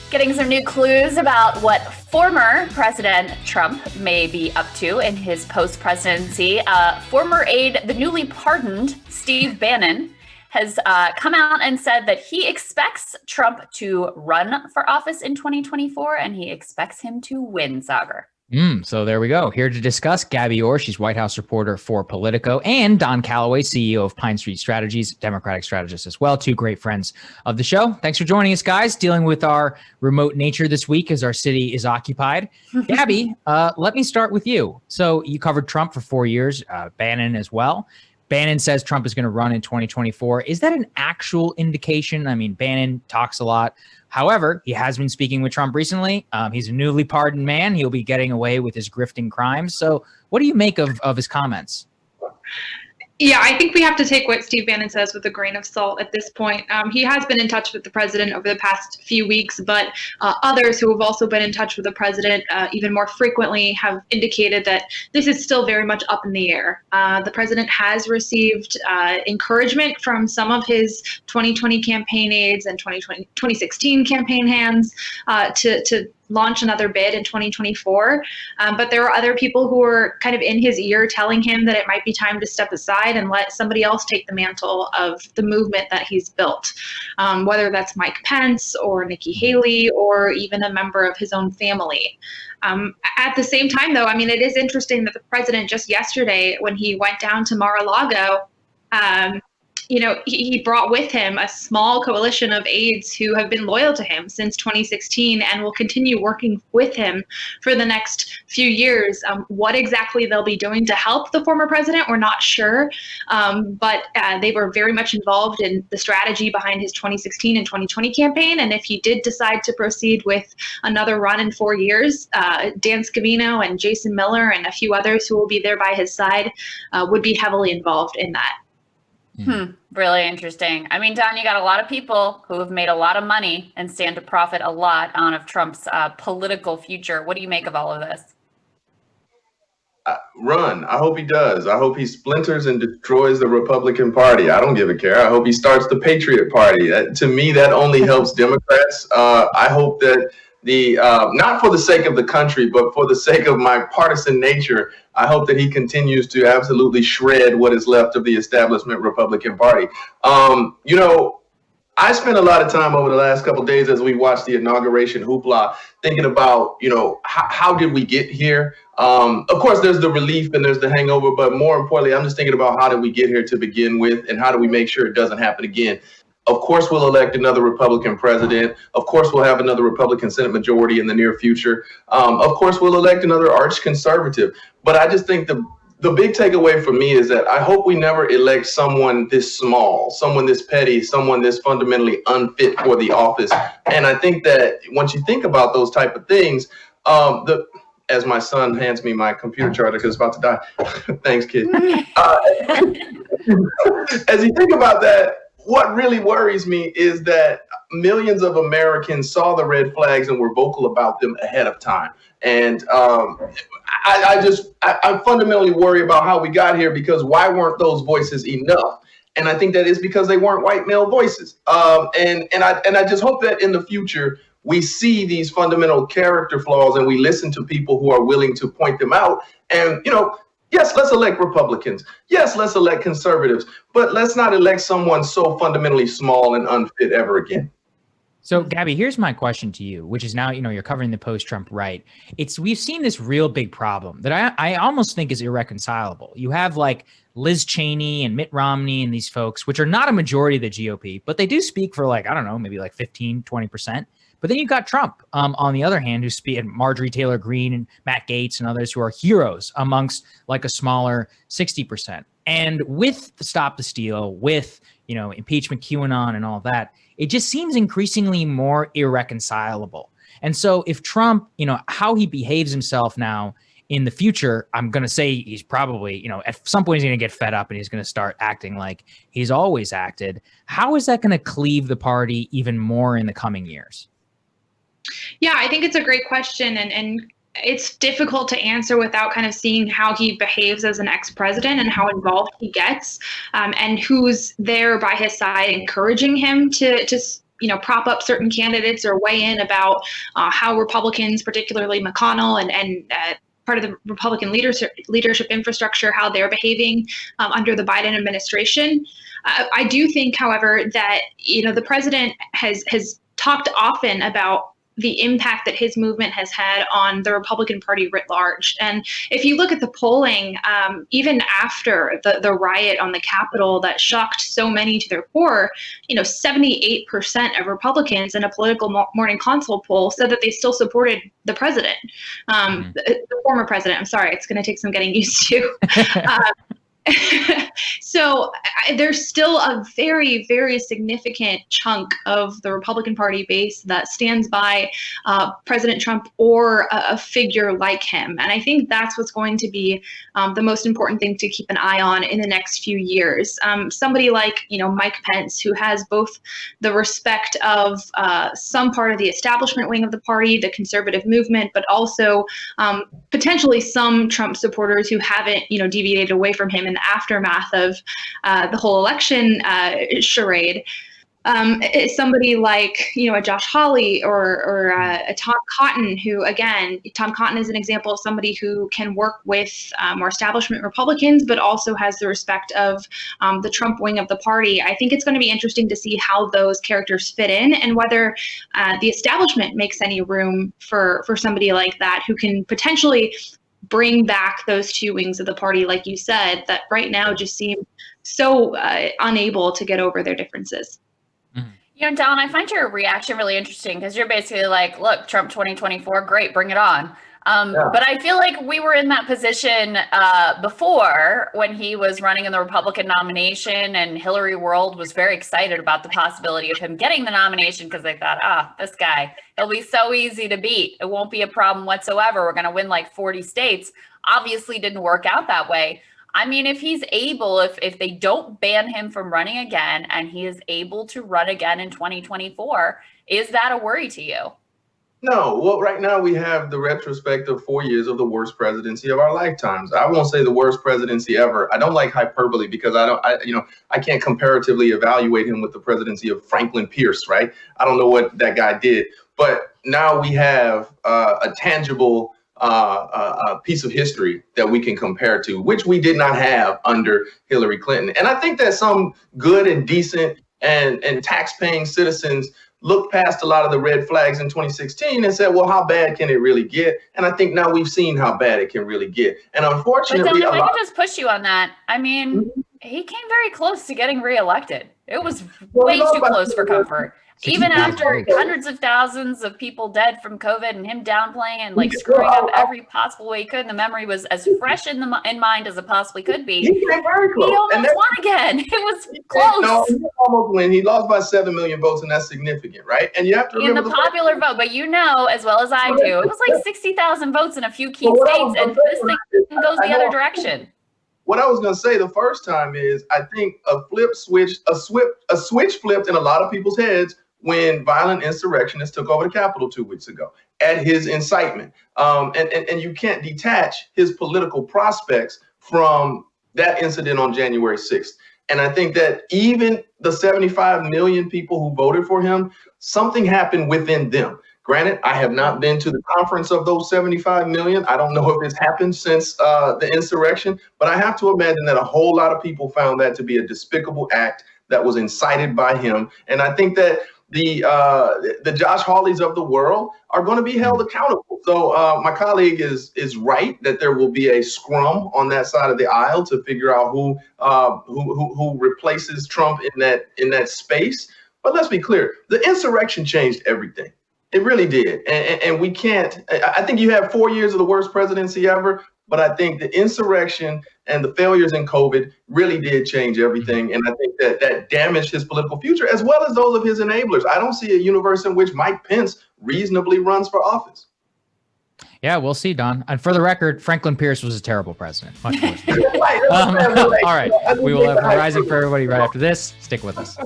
Getting some new clues about what former President Trump may be up to in his post-presidency. Former aide, the newly pardoned Steve Bannon, has come out and said that he expects Trump to run for office in 2024, and he expects him to win, Sagar. So there we go. Here to discuss, Gabby Orr, she's White House reporter for Politico, and Don Calloway, CEO of Pine Street Strategies, Democratic strategist as well. Two great friends of the show. Thanks for joining us, guys. Dealing with our remote nature this week as our city is occupied. Gabby, let me start with you. So you covered Trump for 4 years, Bannon as well. Bannon says Trump is going to run in 2024. Is that an actual indication? I mean, Bannon talks a lot. However, he has been speaking with Trump recently. He's a newly pardoned man. He'll be getting away with his grifting crimes. So what do you make of his comments? Yeah, I think we have to take what Steve Bannon says with a grain of salt at this point. He has been in touch with the president over the past few weeks, but others who have also been in touch with the president even more frequently have indicated that this is still very much up in the air. The president has received encouragement from some of his 2020 campaign aides and 2016 campaign hands to launch another bid in 2024. But there are other people who are kind of in his ear telling him that it might be time to step aside and let somebody else take the mantle of the movement that he's built, whether that's Mike Pence or Nikki Haley or even a member of his own family. At the same time, though, I mean, it is interesting that the president just yesterday, when he went down to Mar-a-Lago, he brought with him a small coalition of aides who have been loyal to him since 2016 and will continue working with him for the next few years. What exactly they'll be doing to help the former president, we're not sure. But they were very much involved in the strategy behind his 2016 and 2020 campaign. And if he did decide to proceed with another run in 4 years, Dan Scavino and Jason Miller and a few others who will be there by his side would be heavily involved in that. Really interesting. I mean, Don, you got a lot of people who have made a lot of money and stand to profit a lot out of Trump's political future. What do you make of all of this? Run. I hope he does. I hope he splinters and destroys the Republican Party. I don't give a care. I hope he starts the Patriot Party. To me, that only helps Democrats. I hope that not for the sake of the country, but for the sake of my partisan nature, I hope that he continues to absolutely shred what is left of the establishment Republican Party. I spent a lot of time over the last couple of days as we watched the inauguration hoopla thinking about, how did we get here? Of course, there's the relief and there's the hangover, but more importantly, I'm just thinking about how did we get here to begin with and how do we make sure it doesn't happen again? Of course, we'll elect another Republican president. Of course, we'll have another Republican Senate majority in the near future. Of course, we'll elect another arch conservative. But I just think the big takeaway for me is that I hope we never elect someone this small, someone this petty, someone this fundamentally unfit for the office. And I think that once you think about those type of things, as my son hands me my computer charger because it's about to die. Thanks, kid. As you think about that, what really worries me is that millions of Americans saw the red flags and were vocal about them ahead of time. And I fundamentally worry about how we got here because why weren't those voices enough? And I think that is because they weren't white male voices. And I just hope that in the future we see these fundamental character flaws and we listen to people who are willing to point them out. And, yes, let's elect Republicans. Yes, let's elect conservatives, but let's not elect someone so fundamentally small and unfit ever again. So, Gabby, here's my question to you, which is now, you're covering the post-Trump right. We've seen this real big problem that I almost think is irreconcilable. You have like Liz Cheney and Mitt Romney and these folks, which are not a majority of the GOP, but they do speak for maybe 15, 20%. But then you've got Trump, on the other hand, and Marjorie Taylor Greene and Matt Gaetz and others who are heroes amongst like a smaller 60%. And with the Stop the Steal, with, impeachment, QAnon and all that, it just seems increasingly more irreconcilable. And so if Trump, how he behaves himself now in the future, I'm going to say he's probably, at some point he's going to get fed up and he's going to start acting like he's always acted. How is that going to cleave the party even more in the coming years? Yeah, I think it's a great question. And it's difficult to answer without kind of seeing how he behaves as an ex-president and how involved he gets, and who's there by his side encouraging him to prop up certain candidates or weigh in about how Republicans, particularly McConnell and part of the Republican leadership infrastructure, how they're behaving under the Biden administration. I do think, however, that the president has talked often about the impact that his movement has had on the Republican Party writ large. And if you look at the polling, even after the riot on the Capitol that shocked so many to their core, 78% of Republicans in a political morning consult poll said that they still supported the president, the former president. I'm sorry, it's going to take some getting used to. So there's still a very, very significant chunk of the Republican Party base that stands by President Trump or a figure like him. And I think that's what's going to be the most important thing to keep an eye on in the next few years. Somebody like, Mike Pence, who has both the respect of some part of the establishment wing of the party, the conservative movement, but also potentially some Trump supporters who haven't, deviated away from him in the aftermath of the whole election charade. Somebody like, a Josh Hawley or a Tom Cotton, who, again, Tom Cotton is an example of somebody who can work with more establishment Republicans, but also has the respect of the Trump wing of the party. I think it's going to be interesting to see how those characters fit in and whether the establishment makes any room for somebody like that who can potentially bring back those two wings of the party, like you said, that right now just seem so unable to get over their differences. Dallin, I find your reaction really interesting because you're basically like, look, Trump 2024, great, bring it on. But I feel like we were in that position before when he was running in the Republican nomination, and Hillary World was very excited about the possibility of him getting the nomination because they thought, this guy, he'll be so easy to beat. It won't be a problem whatsoever. We're going to win like 40 states. Obviously didn't work out that way. I mean, if he's able, if they don't ban him from running again and he is able to run again in 2024, is that a worry to you? No. Well, right now we have the retrospect of 4 years of the worst presidency of our lifetimes. I won't say the worst presidency ever. I don't like hyperbole because I can't comparatively evaluate him with the presidency of Franklin Pierce, right? I don't know what that guy did, but now we have a tangible piece of history that we can compare to, which we did not have under Hillary Clinton. And I think that some good and decent and tax-paying citizens looked past a lot of the red flags in 2016 and said, well, how bad can it really get? And I think now we've seen how bad it can really get. And unfortunately, but if I could just push you on that, I mean, he came very close to getting reelected. It was way too close for comfort. Even after hundreds of thousands of people dead from COVID and him downplaying and like screwing up every possible way he could, and the memory was as fresh in mind as it possibly could be. He came very close. He almost won again. It was close. No, he almost win. He lost by 7 million votes, and that's significant, right? And you have to remember in the popular vote, but as well as I do, it was like 60,000 votes in a few key states, and this thing goes the other direction. What I was going to say the first time is I think a switch flipped in a lot of people's heads when violent insurrectionists took over the Capitol 2 weeks ago at his incitement. And you can't detach his political prospects from that incident on January 6th. And I think that even the 75 million people who voted for him, something happened within them. Granted, I have not been to the conference of those 75 million. I don't know if it's happened since the insurrection, but I have to imagine that a whole lot of people found that to be a despicable act that was incited by him. And I think that the Josh Hawleys of the world are going to be held accountable. So my colleague is right that there will be a scrum on that side of the aisle to figure out who replaces Trump in that space. But let's be clear, the insurrection changed everything. It really did. And we can't, I think you have 4 years of the worst presidency ever, but I think the insurrection and the failures in COVID really did change everything. And I think that damaged his political future as well as those of his enablers. I don't see a universe in which Mike Pence reasonably runs for office. Yeah, we'll see, Don. And for the record, Franklin Pierce was a terrible president. Much worse. All right. We will have Rising for everybody right after this. Stick with us.